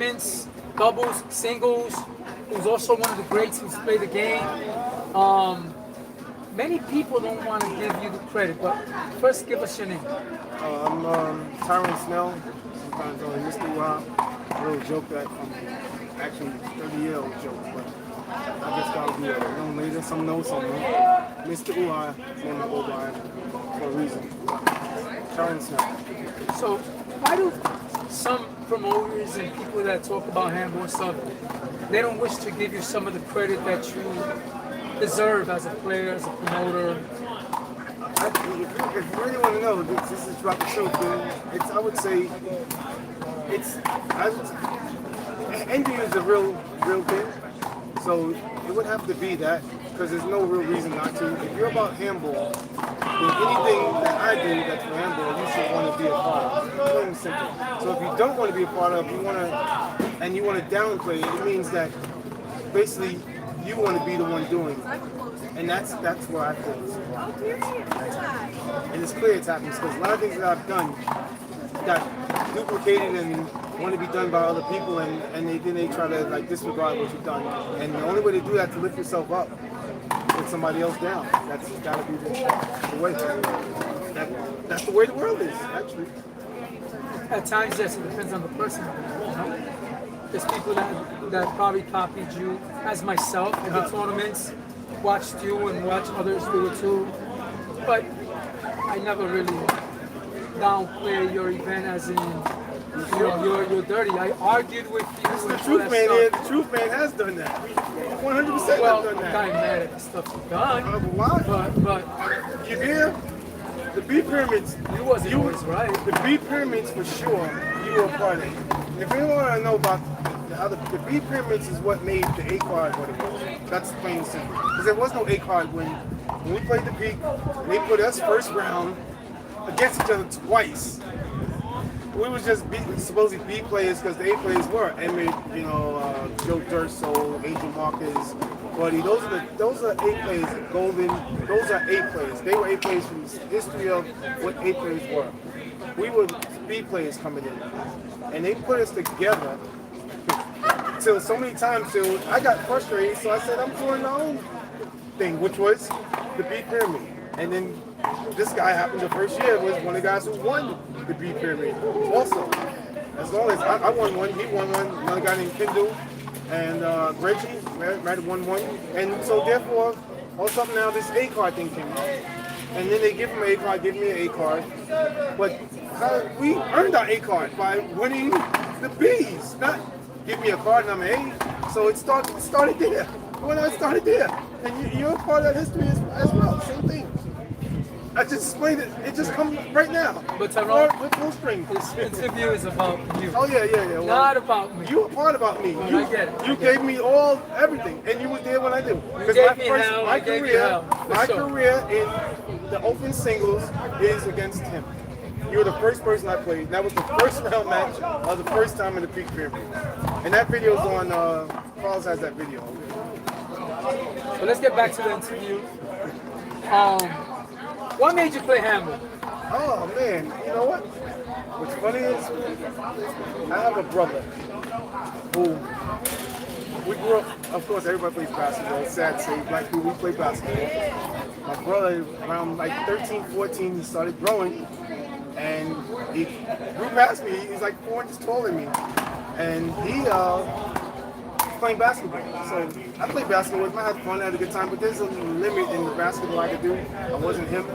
tournaments, doubles, singles. Who's also one of the greats who's played the game. Many people don't want to give you the credit, but first give us your name. I'm Tyrone Snell, sometimes only Mr. Wild. A real joke that actually 30-year-old joke, but I just gotta be known later. Some know, some don't. Mr. Uai, name I go by for a reason. Tyrone Snell. So why do some promoters and people that talk about handball stuff, they don't wish to give you some of the credit that you deserve as a player, as a promoter? If you really want to know, this is about the truth. I would say, envy is a real thing. So it would have to be that, because there's no real reason not to. If you're about handball, then anything that I do that's for handball, you should want to be a part of. Plain and simple. So if you don't want to be a part of, you want to downplay it, it means that basically you want to be the one doing it. And that's where I feel it's and it's clear it's happening, because a lot of things that I've done got duplicated and want to be done by other people, and then they try to like disregard what you've done. And the only way to do that is to lift yourself up, put somebody else down. That's got to be the way. That's the way the world is, actually. At times, yes, it depends on the person. You know? There's people that probably copied you, as myself, in the tournaments, watched you and watched others do it too. But I never really downplay your event as in, you're dirty. I argued with you. It's the truth, man. Yeah, the truth, man, has done that. 100% well, have done that. I'm not mad at the stuff you've done. Why? But You hear? The B pyramids. you wasn't always right. The B pyramids, for sure, you were a part of it. If anyone want to know about the B pyramids, is what made the A card what it was. That's plain and simple. Because there was no A card when we played the peak. They put us first round against each other twice. We was just supposedly B players because the A players were Emmett, Joe Durso, Adrian Marcus, Buddy. Those are A players. Golden. Those are A players. They were A players from the history of what A players were. We were B players coming in, and they put us together till so many times till I got frustrated. So I said I'm doing my own thing, which was the B pyramid. And then this guy happened the first year was one of the guys who won the B pyramid also. As long as I won one, he won one, another guy named Kendall and Reggie might have won one. And so therefore, all of a sudden now this A card thing came out. And then they give him an A card, give me an A card. But we earned our A card by winning the B's, not give me a card and I'm an A. So it started there. When I started there. And you're a part of that history as well, same thing. I just explained it. It just comes right now. But Tyrone, with full spring. this interview is about you. Oh yeah. Well, Not about me. You were part about me. I get it. You gave me everything, and you were there when I did. Because my career in the open singles is against him. You were the first person I played. That was the first round match of the first time in the peak pyramid. And that video's on. Carlos has that video. So let's get back to the interview. What made you play handball? Oh man, you know what? What's funny is I have a brother who we grew up. Of course, everybody plays basketball. It's sad to say, black people, we play basketball. My brother, around like 13, 14, he started growing, and he grew past me. He's like 4 inches taller than me, and he playing basketball. So I played basketball with him. I had fun, I had a good time, but there's a limit in the basketball I could do. I wasn't him.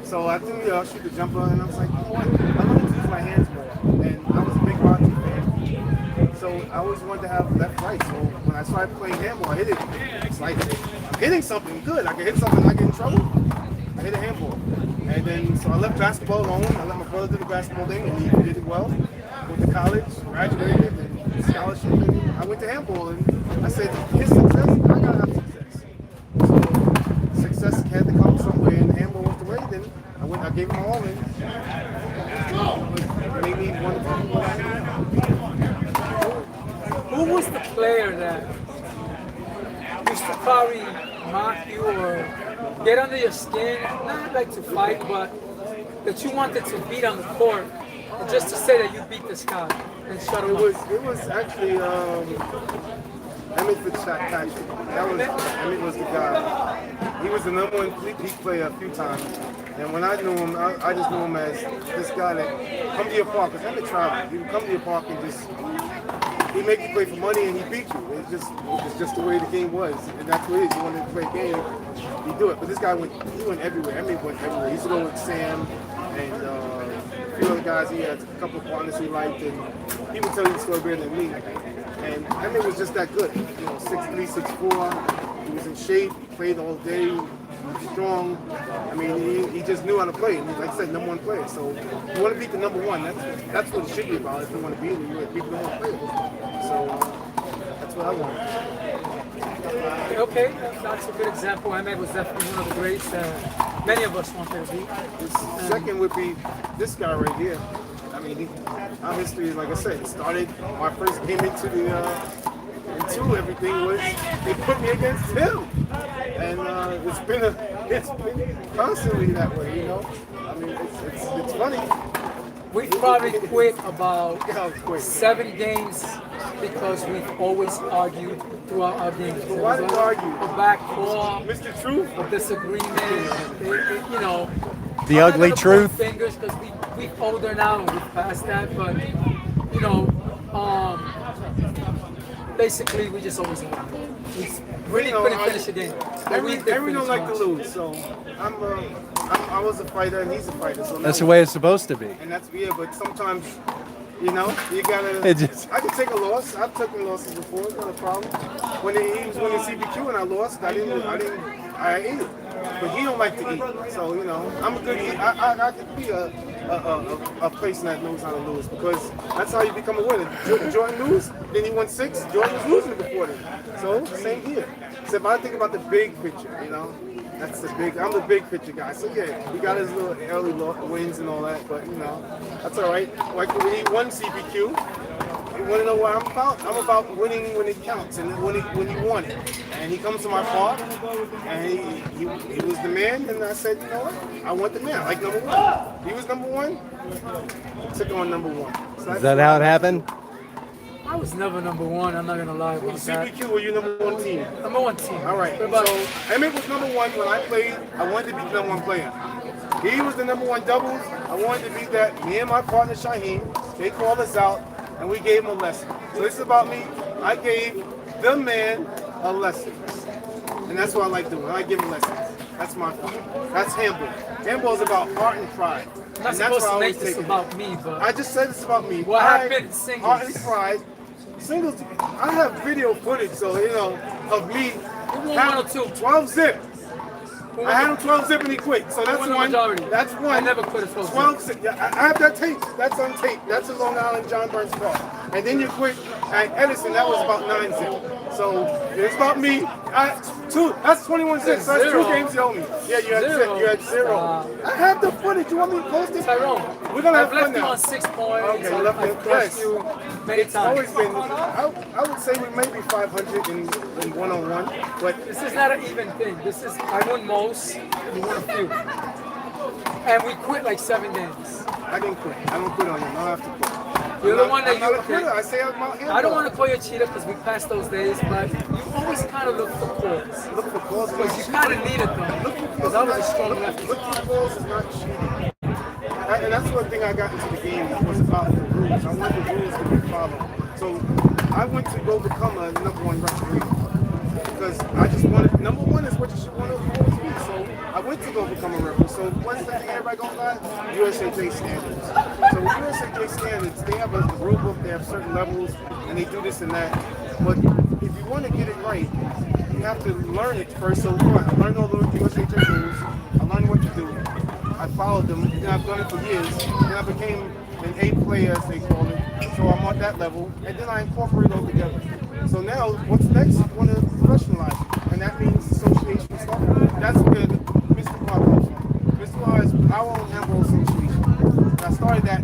So I threw me shoot the jumper, and I was like, you know what? I wanted to use my hands more. And I was a big hockey fan. So I always wanted to have left, right. So when I started playing handball, I hit it. It's like hitting something good. I could hit something, I get in trouble. I hit a handball. And then, so I left basketball alone. I let my brother do the basketball thing, and he did it well. Went to college, graduated, and scholarship, and I went to handball. And I said, his success, I gotta have success. So success had to come somewhere, and handball went the way. Then I gave him all, and it made me one of the people I am. Who was the player that used to probably mock you or get under your skin, not like to fight, but that you wanted to beat on the court, just to say that you beat this guy? and shut It him was up? it was actually Emmett Fitzpatrick. Emmett was the guy. He was the number one peak player a few times. And when I knew him, I just knew him as this guy that come to your park. Because Emmett traveled. He would come to your park and just he make you play for money and he beat you. It's just the way the game was, and that's what it is. You wanted to play a game, you do it. But this guy went everywhere. Emmett went everywhere. He used to go with Sam and a few other guys. He had a couple of partners he liked, and he would tell you the story better than me. And Emmett was just that good. 6'3", 6'4". He was in shape. He played all day. He was strong. I mean, he just knew how to play. And like I said, number one player. So you want to beat the number one. That's what it should be about. If you want to beat it, you want to beat the number one player. So that's what I want. Okay, that's a good example. Emmett was definitely one of the greats that many of us wanted to be. The second would be this guy right here. I mean, our history, like I said, it started. My first came into into everything was they put me against him, and it's been constantly that way. I mean, it's funny. We've probably quit about Yeah, quick. 7 games because we've always argued throughout our games. But why did you argue? A back call, Mr. Truth. a disagreement, The I'm not ugly gonna truth. point fingers because we've older now and we've passed that, but basically we just always won. We really couldn't finish the game. But we did Henry don't finish like to once. lose, so I was a fighter and he's a fighter. So That's the no. way it's supposed to be. And that's but sometimes, you gotta. It just- I can take a loss. I've taken losses before. It's not a problem. When he was winning CBQ and I lost, I ate it. But he don't like to eat. So I'm a good eater. I could be a person that knows how to lose because that's how you become a winner. Jordan lose, then he won 6. Jordan was losing before then. So same here. So if I think about the big picture, that's the big. I'm the big picture guy. So yeah, he got his little early wins and all that, but that's all right. Like when he won CBQ, you want to know what I'm about? I'm about winning when it counts and when you want it. And he comes to my park, and he was the man, and I said, you know what? I want the man. I like number one. He was number one. I took on number one. So Is that how it happened? I was never number one. I'm not gonna lie about that. CBQ, were you number one team? Number one team. All right. What about So Emmett was number one when I played. I wanted to be the number one player. He was the number one doubles. I wanted to be that. Me and my partner Shaheem, they called us out, and we gave him a lesson. So this is about me. I gave the man a lesson. And that's what I like doing. I like giving lessons. That's my fun. That's handball. Handball is about heart and pride. I'm not And that's supposed why I to always make this take it. about me, but I just said it's about me. What Pride, happened in singles? Heart and pride. Singles, I have video footage, so of me. who won have 102? 12 zip. Who I had him won 12 zip and he quit. So that's won the one. majority? That's one. I never quit a 12 zip. 12 zip. Yeah, I have that tape. That's on tape. That's in Long Island, John Burns Park. And then you quit at Edison. That was about 9 zip. So it's about me. That's 21 zip. So that's 2 Zero. games you owe me. Yeah, you had Zero. You had 0. I have the footage. You want me to post it? Tyrone, We're gonna have I've left fun you now. on 6 points. Okay, left I've you- crushed yes. you many It's times. always been. I would say we may be 500 in one-on-one, but This is not an even thing. This is I won most, you won a few. And we quit like 7 games. I didn't quit. I don't quit on you. I don't have to quit. You're the one that I'm not you a quitter. okay. I say I'm out here. I don't want to call you a cheater because we passed those days, but you always kind of look for calls. look for calls. Because you kind of needed them. Because I was a strong lefty. Look for calls is not cheating. And that's one thing I got into the game was about the rules. I want the rules to be followed. So I went to go become a number one referee because I just wanted. Number one is what you should want to always be. So I went to go become a referee. So what's the thing everybody goes by? USAJ standards. So with USAJ standards, they have a rule book. They have certain levels, and they do this and that. But if you want to get it right, you have to learn it first. So I learned all the USAJ rules. I learned what to do. I followed them, and I've done it for years. Then I became an A player, as they call it. So I'm on that level, and then I incorporate it all together. So now, what's next? I want to professionalize it, and that means association stuff. That's where Mr. Law comes from. Mr. Law is our own handball association. And I started that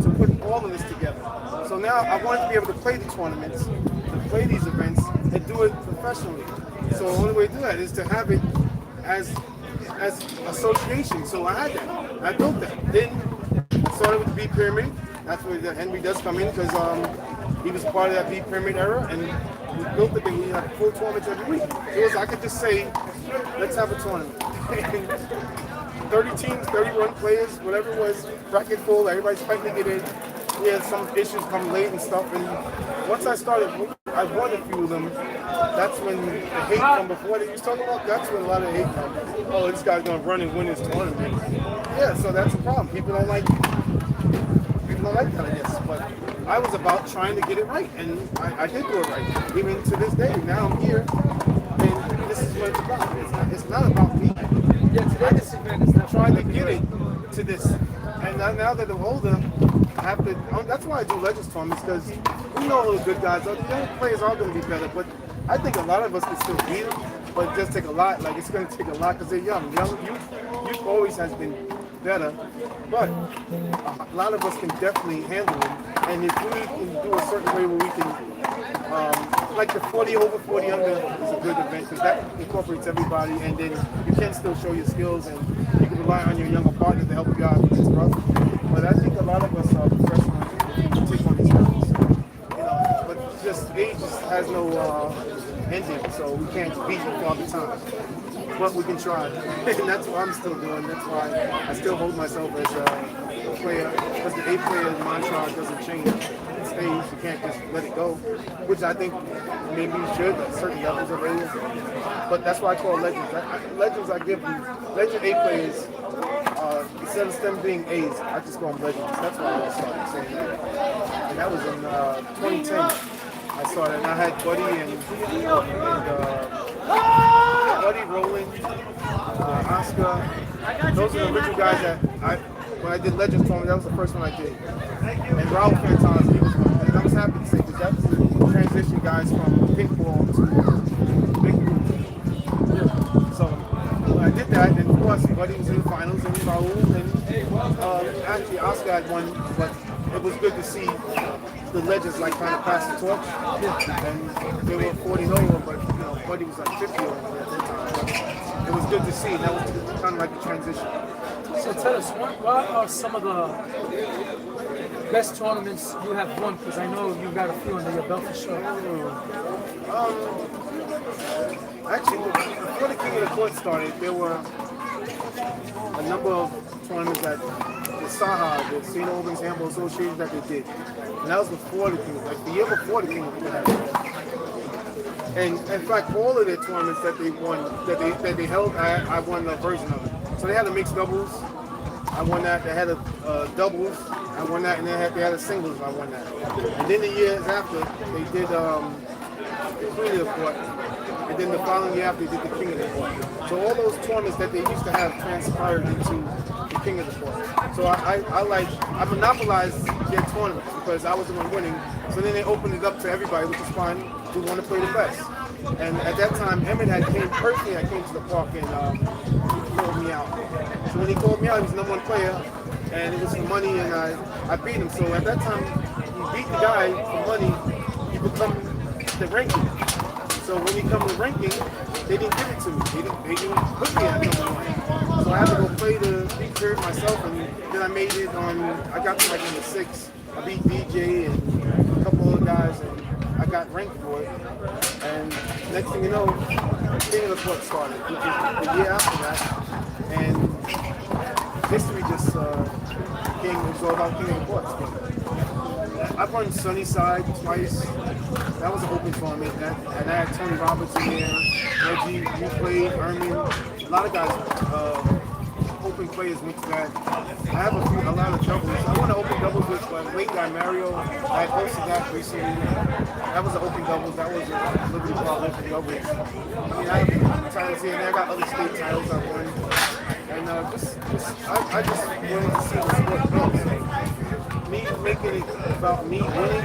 to put all of this together. So now I wanted to be able to play the tournaments, to play these events, and do it professionally. So the only way to do that is to have it as association. So I had that. I built that. Then I started with the B Pyramid. That's where Henry does come in because he was part of that B pyramid era, and we built it. And we had full tournaments every week. It was I could just say, let's have a tournament. 30 teams, 31 players, whatever it was, bracket full. Everybody's fighting to get in. We had some issues come late and stuff, and once I started, I won a few of them. That's when the hate come before that you was talking about. That's when a lot of hate comes. Oh, this guy's gonna run and win his tournament. Yeah, so that's a problem. People don't like that, I guess. But I was about trying to get it right, and I did do it right. Even to this day, now I'm here, and this is what it's about. It's not about me. Yeah, today this event is not Trying to get it to this, and now that I'm older, I have to. That's why I do Legends tournaments because we know who the good guys are. The young players are going to be better, but I think a lot of us can still beat them. But it does take a lot. Like it's going to take a lot because they're young. Youth always has been better, but a lot of us can definitely handle it. And if we can do a certain way where we can, like the 40 over, 40 under is a good event because that incorporates everybody, and then you can still show your skills and you can rely on your younger partner to help you out. It's rough. But I think a lot of us are professionals who take on these things. But just age just has no ending, so we can't beat you all the time. But we can try, and that's what I'm still doing. That's why I still hold myself as a player, because the A player mantra doesn't change. It stays. You can't just let it go, which I think maybe you should at certain levels of age. But that's why I call legends. Legends, I give them legend A players. Instead of them being A's, I just call them legends. That's why I started saying that. And that was in 2010. I saw that, and I had Buddy and Buddy, Roland, Oscar. Those are the original guys that when I did Legends tournament, that was the first one I did. And Raul Fantas, he was one. And I was happy to say because that's the transition guys from pink ball to big group. So I did that, and of course, Buddy was in the finals, and Raul, and actually Oscar had won, but it was good to see the legends like kind of pass the torch. And they were 40 over, but Buddy was like 50 over at that time. It was good to see. That was kind of like a transition. So tell us, what are some of the best tournaments you have won? Because I know you've got a few under your belt for sure. Actually, before the King of the Court started, there were a number of tournaments that the SAHA, the St. Albans Handball Association, that they did. And that was before the King, like the year before the King of the Court. And in fact, all of the tournaments that they won, that they held, I won a version of it. So they had a mixed doubles, I won that. They had a doubles, I won that, and they had a singles, I won that. And then the years after, they did the Queen of the Court, and then the following year after, they did the King of the Court. So all those tournaments that they used to have transpired into the King of the Court. So I monopolized their tournaments because I was the one winning. So then they opened it up to everybody, which is fine, who want to play the best. And at that time, Emmett had came personally. I came to the park and he called me out. So when he called me out, he was the number one player, and it was for money, and I beat him. So at that time, you beat the guy for money, you become the ranking. So when you come to ranking, they didn't give it to me. They didn't put me at number one. So I had to go play the big period myself, and then I made it on. I got to like number 6. I beat DJ and a couple other guys, and I got ranked for it. And next thing you know, King of the Court started, which is the year after that. And history just came. It was all about King of the Courts. I've run Sunnyside twice. That was an open tournament. And I had Tony Roberts in there, Reggie, you played, Ermin. A lot of guys, open players went to that. I have a lot of doubles. I won an open doubles with late guy Mario. I hosted that recently. That was an open doubles. That was a Liberty Ball open doubles. I mean, I have titles here and there. I got other state titles I won. And I just wanted to see the sport grow. Me making it about me winning,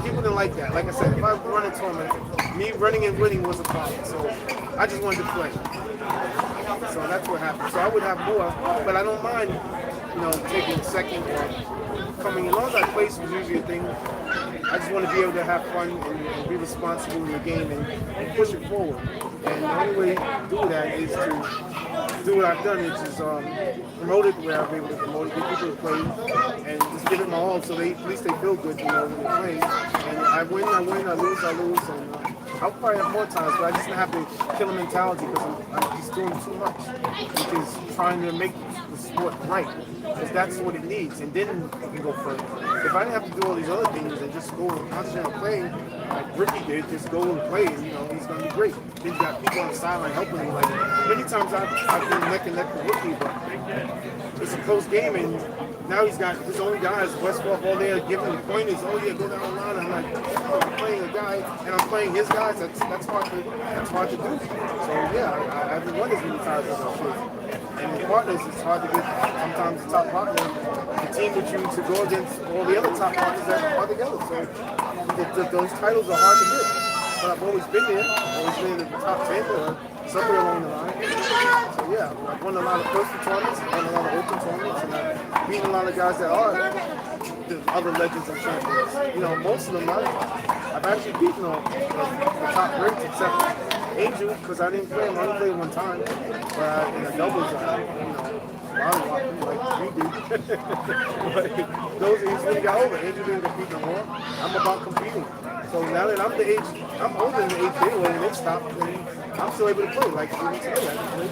people didn't like that. Like I said, if I run a tournament, me running and winning was a problem. So I just wanted to play. So that's what happened. So I would have more, but I don't mind, taking second or coming. As long as I place was usually a thing. I just want to be able to have fun and be responsible in the game and push it forward. And the only way to do that is to do what I've done, which is promote it the way I've been able to promote it, get people to play, and just give it my all so at least they feel good, when they play. And I win, I lose, and I'll probably have more times, but I just have to kill a mentality because he's doing too much, which is trying to make the sport right, because that's what it needs, and then you can go further. If I didn't have to do all these other things and just go and concentrate on playing, like Ricky did, just go and play, and he's going to be great. Then you got people on the sideline helping him. Like many times I've been neck and neck with Ricky, but it's a close game, and now he's got his own guys, Westbrook, all there giving him pointers. Oh yeah, go down the line. I'm like, I'm playing a guy, and I'm playing his guys. That's hard to do. So yeah, I haven't won as many times as I should. And with partners, it's hard to get sometimes the top partner, the team with you to go against all the other top partners that are together. So those titles are hard to get. But I've always been there. I've always been in the top 10 or somewhere along the line. So yeah, I've won a lot of personal tournaments, I've won a lot of open tournaments, and I've beaten a lot of guys that are the other legends and champions. Most of them I've actually beaten the top greats except Angel, because I didn't play him. I only played one time, but in the doubles, volleyball, like we do. But those Angels really got over. Angel didn't compete no more. I'm about competing. So now that I'm the age, I'm older than the age they were, and they stopped, and I'm still able to play. Like 3 weeks ago, I can play.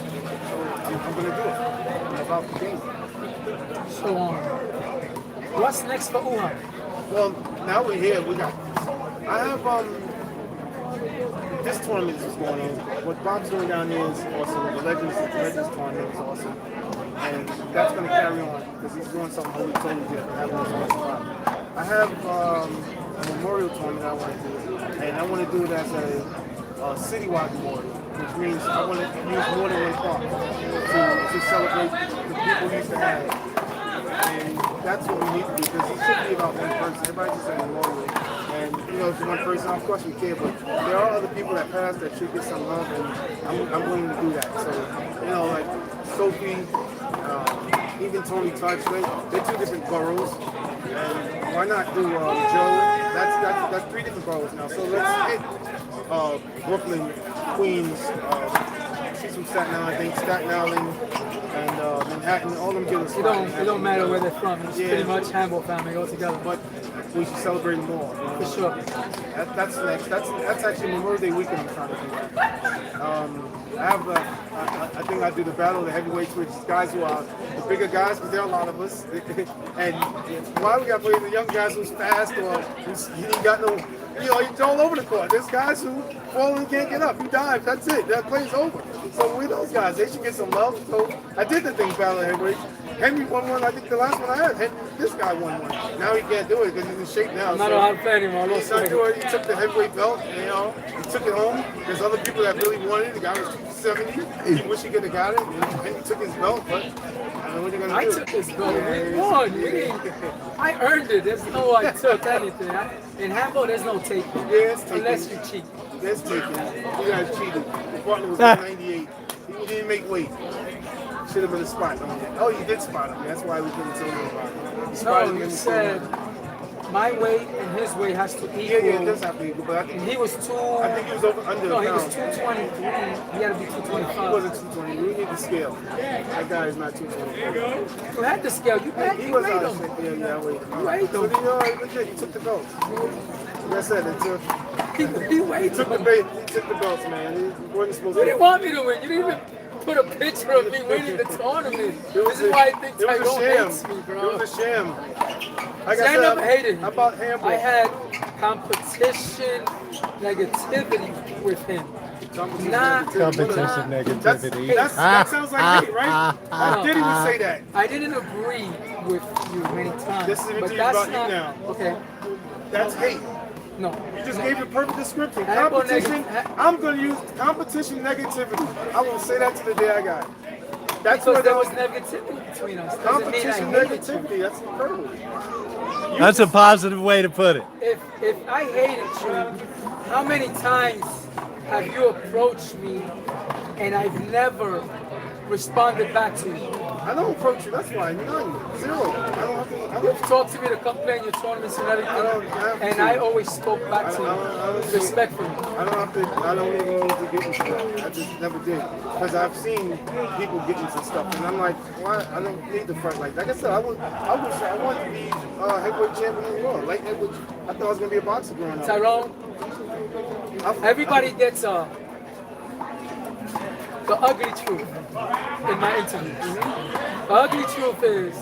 So I'm going to do it. I'm about competing. So, what's next for Wuhan? Well, now we're here. I have this tournament is going on. What Bob's doing down there is awesome. The Legends tournament is awesome. And that's going to carry on because he's doing something totally different. I have a memorial tournament I want to do. And I want to do it as a citywide memorial, which means I want to use more than one park to celebrate the people we used to have. And that's what we need to do because it shouldn't be about one person. Everybody just a memorial. And if one person, of course we care, but there are other people that passed that should get some love, and I'm willing to do that. So, like Sophie, even Tony Touch, they're 2 different boroughs, and why not do Joe? That's 3 different boroughs now. So let's hit Brooklyn, Queens. She's from Staten Island, I think Staten Island and Manhattan. All of them get a spot. It don't matter where they're from. It's pretty much Handball family all together. But we should celebrate them all. For sure. That's next. That's actually Memorial Day weekend. I'm trying to do that. I think I do the battle of the heavyweights, which guys who are the bigger guys, because there are a lot of us. And why we got to play the young guys who's fast or he ain't got no. He's all over the court. There's guys who fall and can't get up. He dives. That's it. That play's over. So we're those guys. They should get some love. So I did the thing battle of heavyweights. Henry won one. I think the last one I had. This guy won one. Now he can't do it because he's in shape now. I'm not allowed to play anymore. He's not doing it. He took the heavyweight belt. He took it home. There's other people that really wanted it. The guy was 270. He wish he could have got it. And he took his belt, but I don't know what you're gonna do. I took his belt. We won. I earned it. There's no I took anything. In handball, there's no taking. Yeah, it's taking. Unless you cheat. There's taking. You guys cheated. The partner was 98. He didn't make weight. Should have been a spot. Oh, you did spot him. That's why we couldn't tell him about it. No, you said my weight and his weight has to equal. Yeah, it does have to equal. But I think he was two. I think he was under. No, he was 223. He had to be 225. He wasn't 220. We need the scale. That guy is not 220. You had the scale. You had He was weighed out him. of shape. Yeah, I weighed him. You weighed him. But he took the belts. Like I said, He weighed took him. He took the belts, man. He wasn't supposed You to. didn't want me to win. You didn't even put a picture of me winning the tournament. This is why I think Tyrone hates me, bro. It was a sham. Like I never hated him. How about handball? I had competition negativity with him. Not Competition negativity. That sounds like me, right? I didn't even say that. I didn't agree with you many times. This is but about that's you not, now. Okay. That's hate. No. You just gave a perfect description. Handball Competition. I'm going to use competition negativity. I will say that to the day I die. That's Because what there was negativity between us. Doesn't mean I competition hated you. negativity. That's incredible. That's a positive way to put it. If I hated you, how many times have you approached me and I've never responded back to you? I don't approach you. That's why. None. Zero. I don't have to. You've talked to me to come play in your tournaments and everything, and I always spoke back to you respectfully. I don't even need to get into that. I just never did. Because I've seen people get into stuff, and I'm like, why? I don't need to fight like that. Like I said, I wanted to be heavyweight champion of the world. Like I thought I was gonna be a boxer growing up. Tyrone, everybody gets the ugly truth in my interviews. The ugly truth is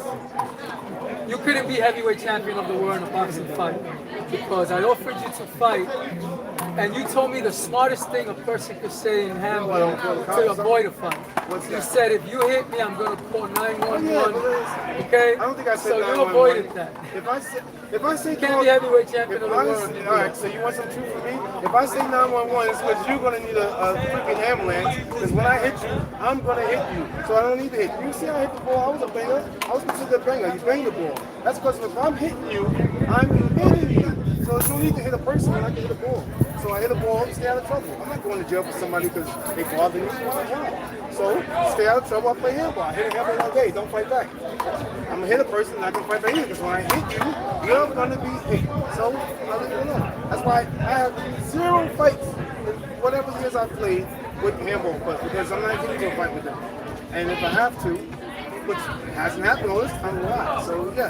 you couldn't be heavyweight champion of the world in a boxing fight because I offered you to fight and you told me the smartest thing a person could say in handball to avoid a fight. You said, if you hit me, I'm going to call 911. Okay? I don't think I said so 911. you avoided that. If I say you can't be heavyweight champion of the world. All right, so you want some truth from me? If I say 911, it's because you're going to need a freaking ambulance. Because when I hit you, I'm going to hit you. So I don't need to hit you. You see, I hit the ball. I was a banger. I was considered a banger. You banged the ball. That's because if I'm hitting you, I'm hitting you. So there's no need to hit a person when I can hit a ball. So I hit a ball, stay out of trouble. I'm not going to jail for somebody because they bother me. Why? So stay out of trouble. I play handball. I hit a handball all day. Don't fight back. I'm gonna hit a person and I can fight back either. Because when I hit you, you're gonna be hit. So I leave it alone. That's why I have 0 fights in whatever years I played with handball players because I'm not getting into a fight with them. And if I have to, which hasn't happened all this time, why? So yes.